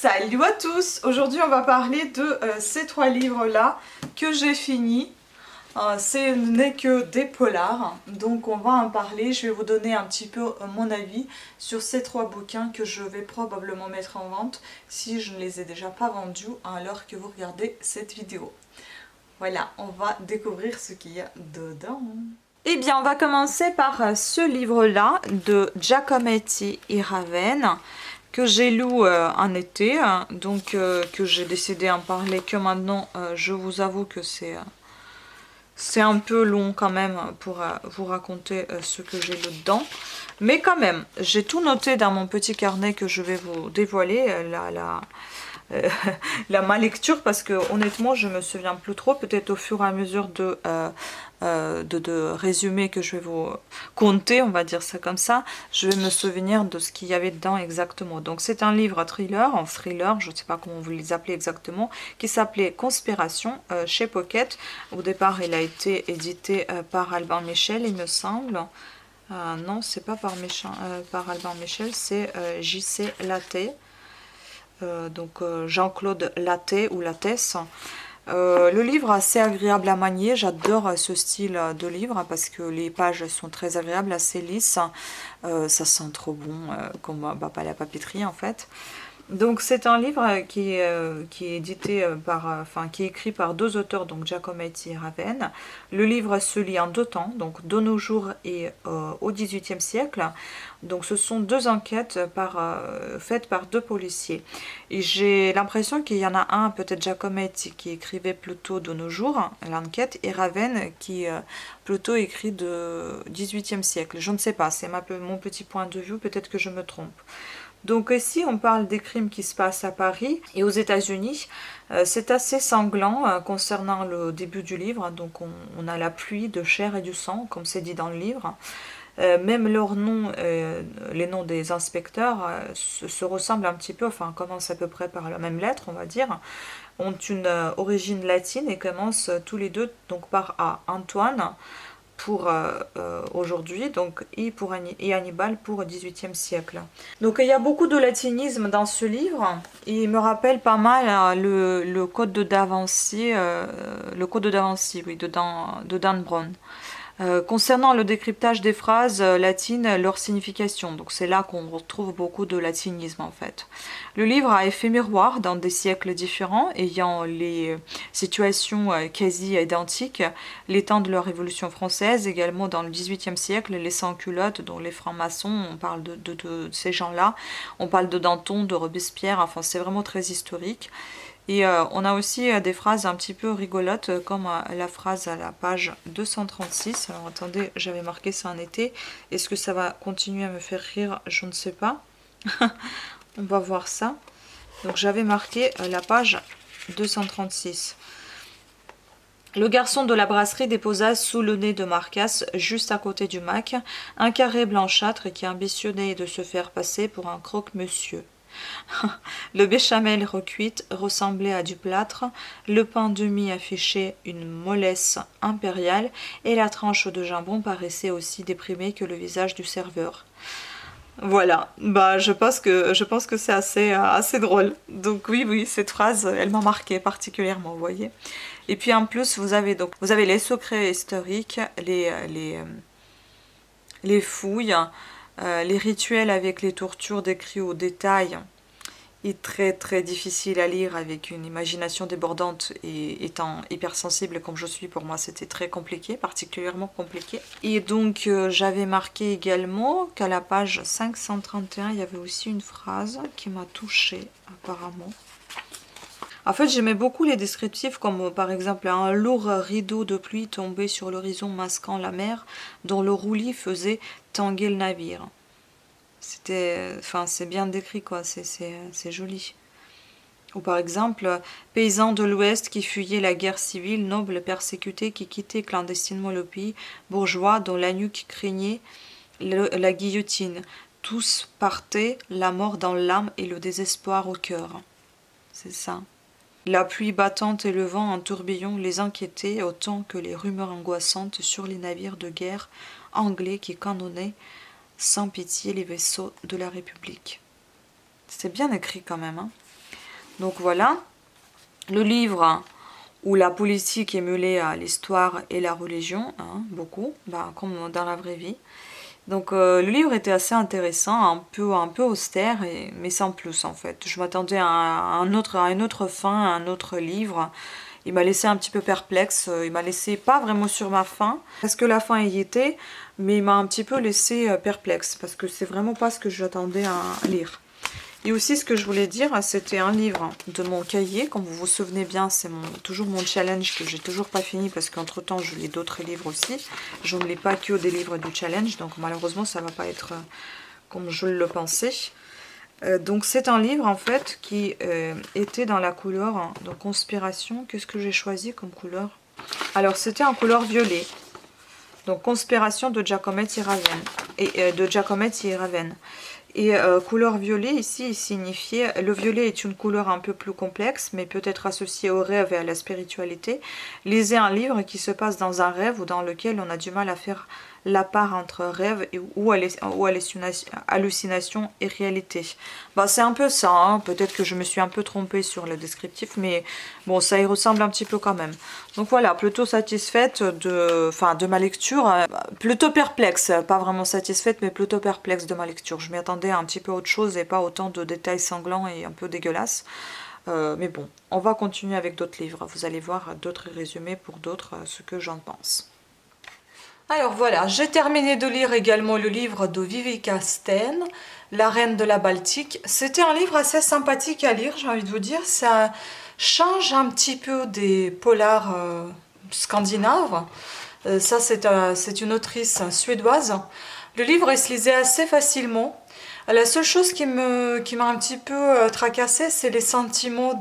Salut à tous! Aujourd'hui on va parler de ces trois livres-là que j'ai finis. Ce n'est que des polars, donc on va en parler. Je vais vous donner un petit peu mon avis sur ces trois bouquins que je vais probablement mettre en vente si je ne les ai déjà pas vendus à l'heure que vous regardez cette vidéo. Voilà, on va découvrir ce qu'il y a dedans. Eh bien, on va commencer par ce livre-là de Giacometti et Raven que j'ai lu en été, donc que j'ai décidé d'en parler que maintenant. Je vous avoue que c'est un peu long quand même pour vous raconter ce que j'ai lu dedans. Mais quand même, j'ai tout noté dans mon petit carnet que je vais vous dévoiler, ma lecture, parce que honnêtement je me souviens plus trop. Peut-être au fur et à mesure de résumés que je vais vous conter, on va dire ça comme ça, je vais me souvenir de ce qu'il y avait dedans exactement. Donc c'est un livre thriller, je ne sais pas comment vous les appelez exactement, qui s'appelait Conspiration chez Pocket. Au départ il a été édité par Albin Michel, il me semble. Non, c'est pas par Albin Michel, c'est J.C. Lattès. Donc Jean-Claude Lattès ou Lattès. Le livre est assez agréable à manier, j'adore ce style de livre parce que les pages sont très agréables, assez lisses, ça sent trop bon, comme pas la papeterie en fait. Donc c'est un livre qui est édité qui est écrit par deux auteurs, donc Giacometti et Raven. Le livre se lit en deux temps, donc de nos jours et au XVIIIe siècle. Donc ce sont deux enquêtes faites par deux policiers. Et j'ai l'impression qu'il y en a un, peut-être Giacometti, qui écrivait plutôt de nos jours, l'enquête, et Raven qui plutôt écrit de XVIIIe siècle. Je ne sais pas, c'est mon petit point de vue, peut-être que je me trompe. Donc ici, on parle des crimes qui se passent à Paris et aux États-Unis. C'est assez sanglant concernant le début du livre. Donc on a la pluie de chair et du sang, comme c'est dit dans le livre. Même leurs noms, les noms des inspecteurs, se ressemblent un petit peu, enfin commencent à peu près par la même lettre, on va dire, ont une origine latine et commencent tous les deux donc par A. Antoine pour aujourd'hui, donc et Hannibal pour le XVIIIe siècle. Donc il y a beaucoup de latinisme dans ce livre. Il me rappelle pas mal le Code de Da Vinci, oui, de Dan Brown. Concernant le décryptage des phrases latines, leur signification, donc c'est là qu'on retrouve beaucoup de latinisme en fait. Le livre a effet miroir dans des siècles différents, ayant les situations quasi identiques, les temps de la Révolution française, également dans le XVIIIe siècle, les sans-culottes, dont les francs-maçons, on parle de ces gens-là, on parle de Danton, de Robespierre, enfin c'est vraiment très historique. Et on a aussi des phrases un petit peu rigolotes, comme la phrase à la page 236. Alors attendez, j'avais marqué ça en été. Est-ce que ça va continuer à me faire rire? Je ne sais pas. On va voir ça. Donc j'avais marqué la page 236. Le garçon de la brasserie déposa sous le nez de Marcasse, juste à côté du Mac, un carré blanchâtre qui ambitionnait de se faire passer pour un croque-monsieur. Le béchamel recuite ressemblait à du plâtre, le pain demi affichait une mollesse impériale, et la tranche de jambon paraissait aussi déprimée que le visage du serveur. Voilà, je pense que c'est assez drôle. Donc oui, cette phrase, elle m'a marqué particulièrement, vous voyez. Et puis en plus, vous avez les secrets historiques, les fouilles, les rituels avec les tortures décrits au détail, est très très difficile à lire avec une imagination débordante, et étant hypersensible comme je suis, pour moi c'était très compliqué, particulièrement compliqué. Et donc j'avais marqué également qu'à la page 531 il y avait aussi une phrase qui m'a touchée apparemment. En fait j'aimais beaucoup les descriptifs, comme par exemple un lourd rideau de pluie tombait sur l'horizon masquant la mer dont le roulis faisait tanguer le navire. C'est bien décrit quoi, c'est joli. Ou par exemple, paysans de l'Ouest qui fuyaient la guerre civile, nobles persécutés qui quittaient clandestinement le pays, bourgeois dont la nuque craignait la guillotine. Tous partaient, la mort dans l'âme et le désespoir au cœur. C'est ça. La pluie battante et le vent en tourbillon les inquiétaient autant que les rumeurs angoissantes sur les navires de guerre anglais qui canonnaient sans pitié les vaisseaux de la République. C'est bien écrit quand même, hein. Donc voilà, le livre où la politique est mêlée à l'histoire et la religion, hein, beaucoup, bah, comme dans la vraie vie. Donc le livre était assez intéressant, un peu austère, mais sans plus en fait. Je m'attendais à une autre fin, à un autre livre. Il m'a laissé un petit peu perplexe, il m'a laissé pas vraiment sur ma faim, parce que la fin y était, mais il m'a un petit peu laissé perplexe, parce que c'est vraiment pas ce que j'attendais à lire. Et aussi ce que je voulais dire, c'était un livre de mon cahier, comme vous vous souvenez bien, c'est toujours mon challenge que j'ai toujours pas fini, parce qu'entre temps je lis d'autres livres aussi. Je ne lis pas que des livres du challenge, donc malheureusement ça va pas être comme je le pensais. Donc c'est un livre en fait qui était dans la couleur de Conspiration. Qu'est-ce que j'ai choisi comme couleur? Alors c'était en couleur violet. Donc Conspiration de Giacometti Raven. Et couleur violet ici il signifiait, le violet est une couleur un peu plus complexe, mais peut être associée au rêve et à la spiritualité. Lisez un livre qui se passe dans un rêve ou dans lequel on a du mal à faire la part entre rêve ou hallucination et réalité. Bah, c'est un peu ça, hein. Peut-être que je me suis un peu trompée sur le descriptif, mais bon, ça y ressemble un petit peu quand même. Donc voilà, plutôt satisfaite de ma lecture, plutôt perplexe, pas vraiment satisfaite, mais plutôt perplexe de ma lecture. Je m'y attendais à un petit peu autre chose et pas autant de détails sanglants et un peu dégueulasses. Mais bon, on va continuer avec d'autres livres. Vous allez voir d'autres résumés pour d'autres, ce que j'en pense. Alors voilà, j'ai terminé de lire également le livre de Vivica Sten, La Reine de la Baltique. C'était un livre assez sympathique à lire, j'ai envie de vous dire. Ça change un petit peu des polars scandinaves. Ça, c'est une autrice suédoise. Le livre, il se lisait assez facilement. La seule chose qui m'a un petit peu tracassée, c'est les sentiments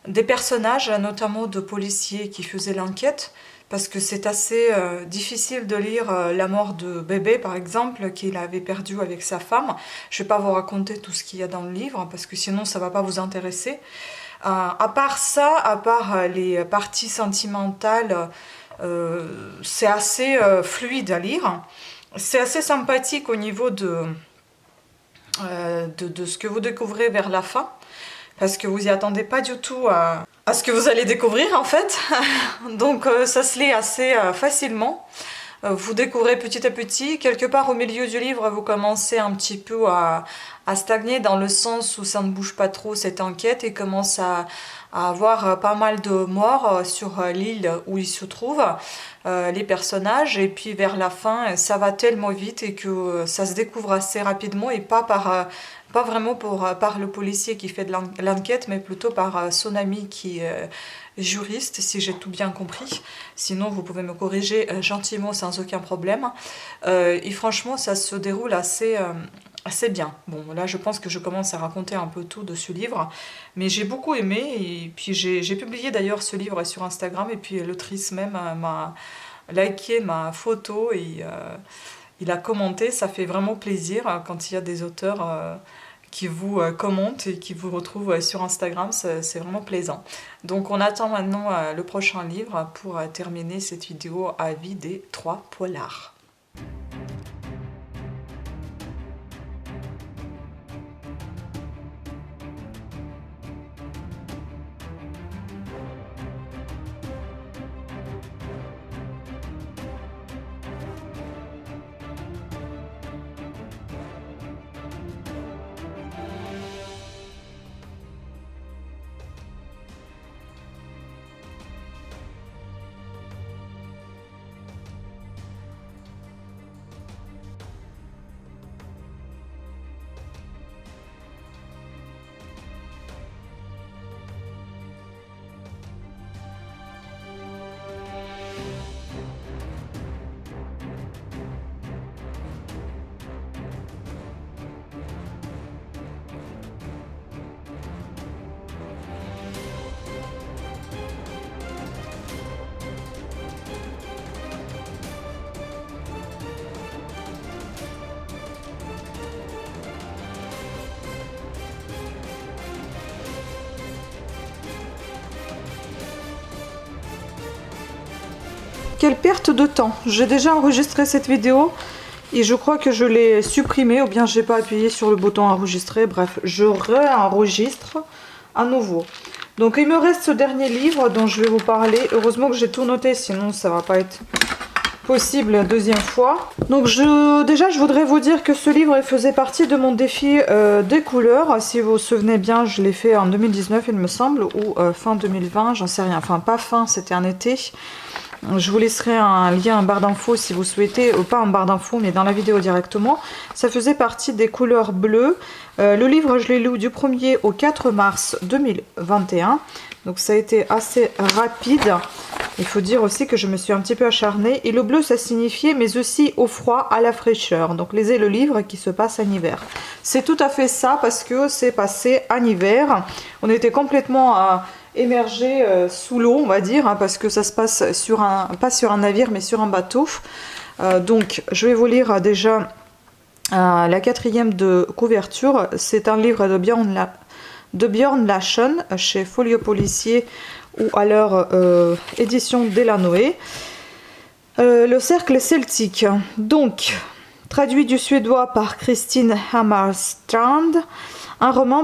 des personnages, notamment de policiers qui faisaient l'enquête. Parce que c'est assez difficile de lire la mort de bébé, par exemple, qu'il avait perdu avec sa femme. Je ne vais pas vous raconter tout ce qu'il y a dans le livre, parce que sinon ça ne va pas vous intéresser. À part ça, à part les parties sentimentales, c'est assez fluide à lire. C'est assez sympathique au niveau de ce que vous découvrez vers la fin. Parce que vous n'y attendez pas du tout à ce que vous allez découvrir en fait. Donc ça se lit assez facilement. Vous découvrez petit à petit. Quelque part au milieu du livre, vous commencez un petit peu à stagner dans le sens où ça ne bouge pas trop cette enquête et commence à avoir pas mal de morts sur l'île où ils se trouvent, les personnages. Et puis vers la fin, ça va tellement vite et que ça se découvre assez rapidement et pas vraiment par le policier qui fait de l'enquête, mais plutôt par son ami qui est juriste, si j'ai tout bien compris. Sinon, vous pouvez me corriger gentiment sans aucun problème. Et franchement, ça se déroule assez bien. Bon, là, je pense que je commence à raconter un peu tout de ce livre, mais j'ai beaucoup aimé. Et puis, j'ai publié d'ailleurs ce livre sur Instagram, et puis l'autrice même m'a liké ma photo et il a commenté. Ça fait vraiment plaisir quand il y a des auteurs qui vous commentent et qui vous retrouvent sur Instagram, c'est vraiment plaisant. Donc on attend maintenant le prochain livre pour terminer cette vidéo avis des 3 polars. Quelle perte de temps! J'ai déjà enregistré cette vidéo et je crois que je l'ai supprimée ou bien j'ai pas appuyé sur le bouton enregistrer. Bref, je réenregistre. à nouveau. Donc il me reste ce dernier livre dont je vais vous parler. Heureusement que j'ai tout noté, sinon ça va pas être possible la deuxième fois. Donc déjà je voudrais vous dire que ce livre faisait partie de mon défi des couleurs. Si vous vous souvenez bien, je l'ai fait en 2019 il me semble, ou fin 2020, j'en sais rien. Enfin pas fin, c'était un été. Je vous laisserai un lien en barre d'infos si vous souhaitez, ou pas en barre d'infos mais dans la vidéo directement. Ça faisait partie des couleurs bleues. Le livre je l'ai lu du 1er au 4 mars 2021. Donc ça a été assez rapide. Il faut dire aussi que je me suis un petit peu acharnée. Et le bleu ça signifiait mais aussi au froid, à la fraîcheur. Donc lisez le livre qui se passe en hiver. C'est tout à fait ça parce que c'est passé en hiver. On était complètement émergé sous l'eau on va dire. Hein, parce que ça se passe sur pas sur un navire mais sur un bateau. Donc je vais vous lire déjà la 4e de couverture. C'est un livre de Björn Larsson chez Folio Policier ou alors édition Delanoë. Le cercle celtique, donc traduit du suédois par Christine Hammarstrand, un roman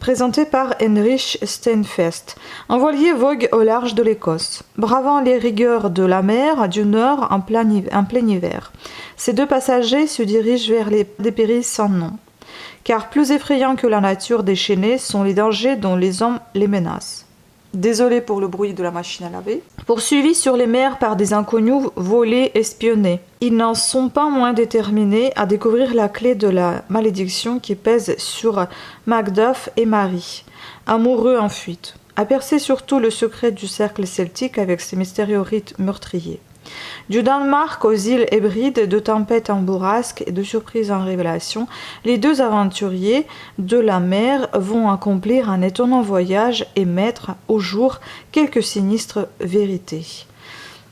présenté par Heinrich Steinfest. Un voilier vogue au large de l'Écosse, bravant les rigueurs de la mer du Nord en plein hiver. Ces deux passagers se dirigent vers des périls sans nom. Car plus effrayants que la nature déchaînée sont les dangers dont les hommes les menacent. Désolé pour le bruit de la machine à laver. Poursuivis sur les mers par des inconnus volés, espionnés, ils n'en sont pas moins déterminés à découvrir la clé de la malédiction qui pèse sur Macduff et Mary, amoureux en fuite, à percer surtout le secret du cercle celtique avec ses mystérieux rites meurtriers. Du Danemark aux îles Hébrides, de tempêtes en bourrasque et de surprises en révélation, les deux aventuriers de la mer vont accomplir un étonnant voyage et mettre au jour quelques sinistres vérités.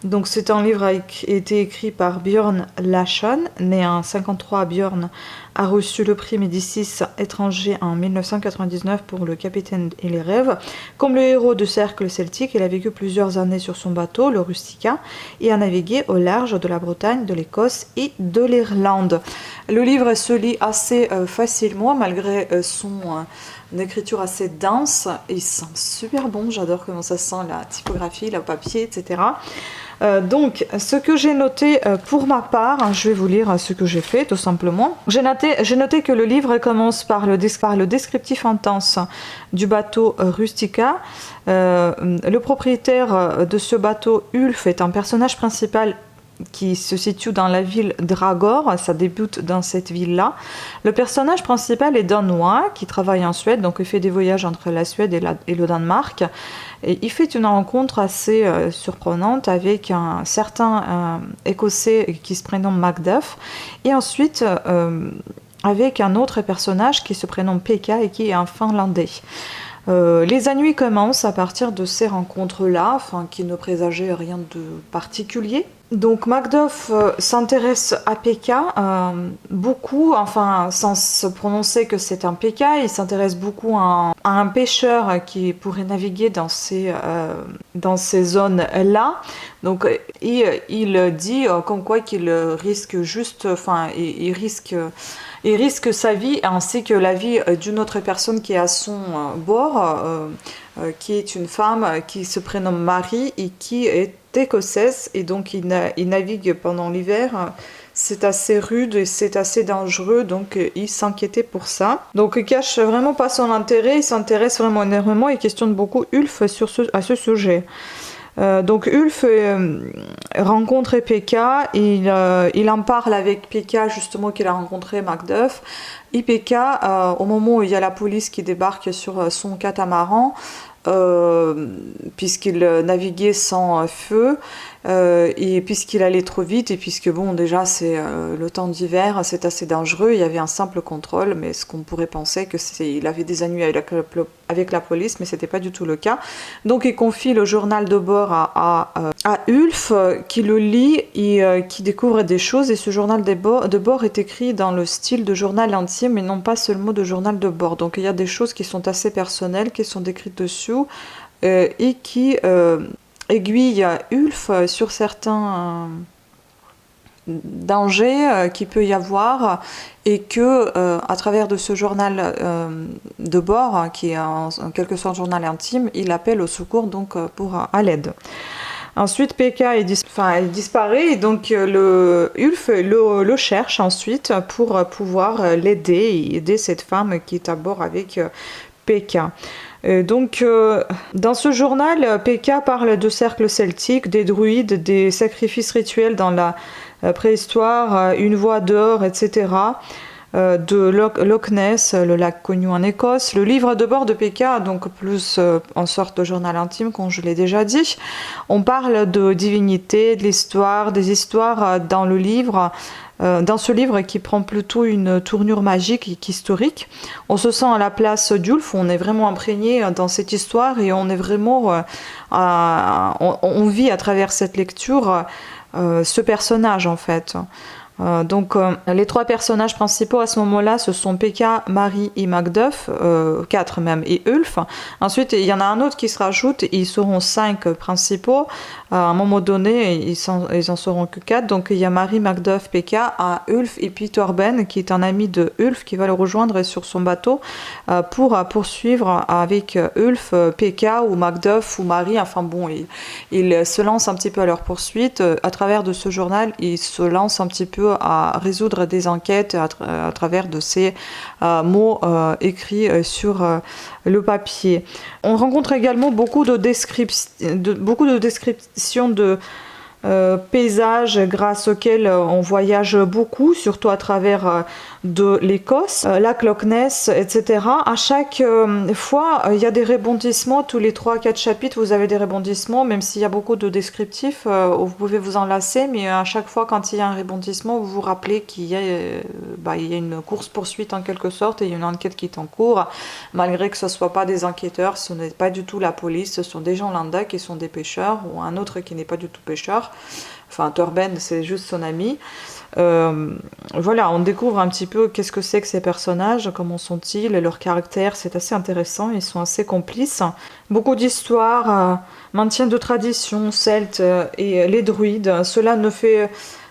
Donc c'est un livre qui a été écrit par Björn Larsson, né en 1953. Björn a reçu le prix Médicis étranger en 1999 pour Le Capitaine et les rêves. Comme le héros de Cercle Celtique, il a vécu plusieurs années sur son bateau, le Rustica, et a navigué au large de la Bretagne, de l'Écosse et de l'Irlande. Le livre se lit assez facilement malgré son écriture assez dense. Il sent super bon, j'adore comment ça sent la typographie, le papier, etc. Donc, ce que j'ai noté pour ma part, je vais vous lire ce que j'ai fait tout simplement. J'ai noté que le livre commence par le descriptif intense du bateau Rustica. Le propriétaire de ce bateau, Ulf, est un personnage principal qui se situe dans la ville Dragor, ça débute dans cette ville-là. Le personnage principal est danois, qui travaille en Suède, donc il fait des voyages entre la Suède et le Danemark. Et il fait une rencontre assez surprenante avec un certain Écossais qui se prénomme Macduff, et ensuite avec un autre personnage qui se prénomme Pekka et qui est un Finlandais. Les ennuis commencent à partir de ces rencontres-là, qui ne présageaient rien de particulier. Donc Macduff s'intéresse à Pekka beaucoup, sans se prononcer que c'est un Pekka, il s'intéresse beaucoup à un pêcheur qui pourrait naviguer dans ces zones-là. Donc il dit comme quoi qu'il risque juste, il risque sa vie ainsi que la vie d'une autre personne qui est à son bord, qui est une femme qui se prénomme Marie et qui est écossaise, et donc il navigue pendant l'hiver. C'est assez rude et c'est assez dangereux, donc il s'inquiétait pour ça. Donc il cache vraiment pas son intérêt, il s'intéresse vraiment énormément et questionne beaucoup Ulf à ce sujet. Donc Ulf rencontre Pekka, il en parle avec Pekka justement qu'il a rencontré Macduff. Et Pekka, au moment où il y a la police qui débarque sur son catamaran, puisqu'il naviguait sans feu, et puisqu'il allait trop vite, et puisque bon déjà c'est le temps d'hiver, c'est assez dangereux, il y avait un simple contrôle, mais ce qu'on pourrait penser que il avait des ennuis avec la police, mais c'était pas du tout le cas. Donc il confie le journal de bord à Ulf, qui le lit et qui découvre des choses, et ce journal de bord est écrit dans le style de journal intime mais non pas seulement de journal de bord. Donc il y a des choses qui sont assez personnelles qui sont décrites dessus et qui aiguille Ulf sur certains dangers qu'il peut y avoir, et que à travers de ce journal de bord, qui est en quelque sorte journal intime, il appelle au secours donc pour à l'aide. Ensuite, Pekka il disparaît, et donc Ulf le cherche ensuite pour pouvoir l'aider et aider cette femme qui est à bord avec Pekka. Donc, dans ce journal, Pekka parle de cercles celtiques, des druides, des sacrifices rituels dans la préhistoire, une voie d'or, etc. De Loch Ness, le lac connu en Écosse. Le livre de bord de Pekka, donc plus en sorte de journal intime, comme je l'ai déjà dit. On parle de divinité, de l'histoire, des histoires dans le livre. Dans ce livre qui prend plutôt une tournure magique qu'historique. On se sent à la place d'Ulf, on est vraiment imprégné dans cette histoire, et on est vraiment on vit à travers cette lecture ce personnage en fait. Donc les 3 personnages principaux à ce moment-là, ce sont Pekka, Mari et Macduff, 4 même, et Ulf. Ensuite, il y en a un autre qui se rajoute, ils seront 5 principaux. À un moment donné, ils en seront que 4. Donc il y a Mari, Macduff, Pekka, Ulf, et puis Torben, qui est un ami de Ulf, qui va le rejoindre sur son bateau pour poursuivre avec Ulf, Pekka ou Macduff ou Mari. Enfin bon, ils se lancent un petit peu à leur poursuite. À travers de ce journal, ils se lancent un petit peu à résoudre des enquêtes à travers de ces mots écrits sur le papier. On rencontre également beaucoup de descriptions de paysages grâce auxquels on voyage beaucoup, surtout à travers de l'Écosse, lac Loch Ness, etc. À chaque fois, il y a des rebondissements. Tous les 3-4 chapitres, vous avez des rebondissements, même s'il y a beaucoup de descriptifs, vous pouvez vous en lasser, mais à chaque fois, quand il y a un rebondissement, vous vous rappelez qu'il y a, il y a une course-poursuite en quelque sorte, et il y a une enquête qui est en cours, malgré que ce ne soit pas des enquêteurs, ce n'est pas du tout la police, ce sont des gens lambda qui sont des pêcheurs, ou un autre qui n'est pas du tout pêcheur. Enfin, Torben, c'est juste son ami. Voilà, on découvre un petit peu qu'est-ce que c'est que ces personnages, comment sont-ils, et leur caractère, c'est assez intéressant, ils sont assez complices. Beaucoup d'histoires, maintien de traditions celtes et les druides, cela ne fait...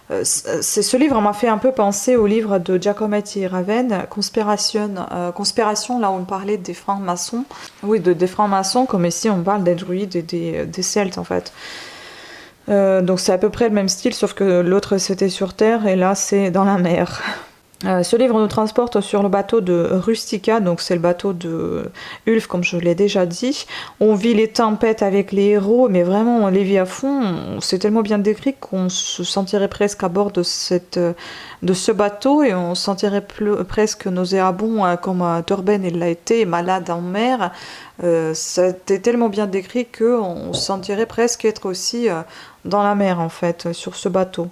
ce livre m'a fait un peu penser au livre de Giacometti Raven, Conspiration, là où on parlait des francs-maçons. Oui, des francs-maçons, comme ici on parle des druides et des celtes en fait. Donc c'est à peu près le même style, sauf que l'autre c'était sur terre et là c'est dans la mer. Ce livre nous transporte sur le bateau de Rustica, donc c'est le bateau de Ulf, comme je l'ai déjà dit. On vit les tempêtes avec les héros, mais vraiment on les vit à fond. C'est tellement bien décrit qu'on se sentirait presque à bord de ce bateau, et on se sentirait presque nauséabond, comme Torben il l'a été, malade en mer. C'était tellement bien décrit qu'on se sentirait presque être aussi dans la mer en fait, sur ce bateau.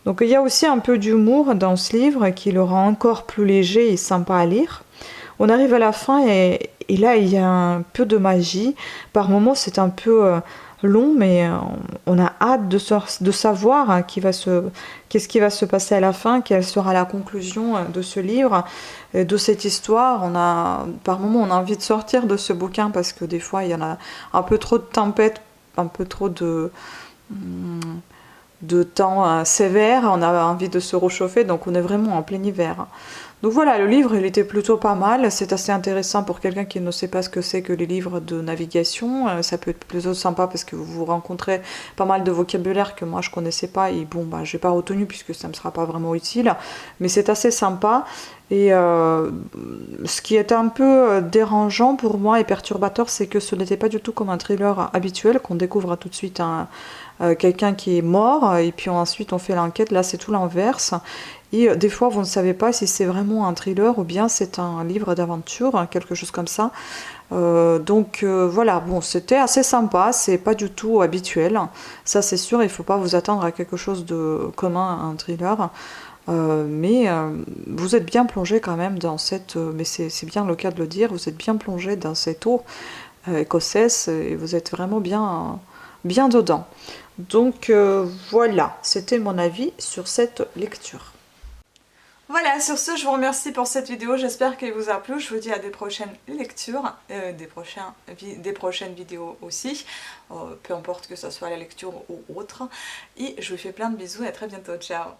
Donc il y a aussi un peu d'humour dans ce livre qui le rend encore plus léger et sympa à lire. On arrive à la fin et là il y a un peu de magie. Par moments c'est un peu long, mais on a hâte de savoir qu'est-ce qui va se passer à la fin, quelle sera la conclusion de ce livre, de cette histoire. Par moments on a envie de sortir de ce bouquin parce que des fois il y en a un peu trop de tempêtes, un peu trop de temps sévère, on a envie de se réchauffer, donc on est vraiment en plein hiver. Donc voilà, le livre il était plutôt pas mal, c'est assez intéressant pour quelqu'un qui ne sait pas ce que c'est que les livres de navigation, ça peut être plutôt sympa parce que vous rencontrez pas mal de vocabulaire que moi je connaissais pas, et bon bah j'ai pas retenu puisque ça me sera pas vraiment utile, mais c'est assez sympa. Et ce qui est un peu dérangeant pour moi et perturbateur, c'est que ce n'était pas du tout comme un thriller habituel, qu'on découvre tout de suite quelqu'un qui est mort, et puis ensuite on fait l'enquête. Là c'est tout l'inverse. Et des fois vous ne savez pas si c'est vraiment un thriller ou bien c'est un livre d'aventure, quelque chose comme ça. Donc voilà, bon, c'était assez sympa, c'est pas du tout habituel, ça c'est sûr, il faut pas vous attendre à quelque chose de commun, un thriller. Mais vous êtes bien plongé quand même dans cette... mais c'est bien le cas de le dire, vous êtes bien plongé dans cette eau écossaise et vous êtes vraiment bien dedans. Donc voilà, c'était mon avis sur cette lecture. Voilà, sur ce, je vous remercie pour cette vidéo, j'espère qu'elle vous a plu. Je vous dis à des prochaines lectures, des prochaines vidéos aussi, peu importe que ce soit la lecture ou autre. Et je vous fais plein de bisous et à très bientôt, ciao!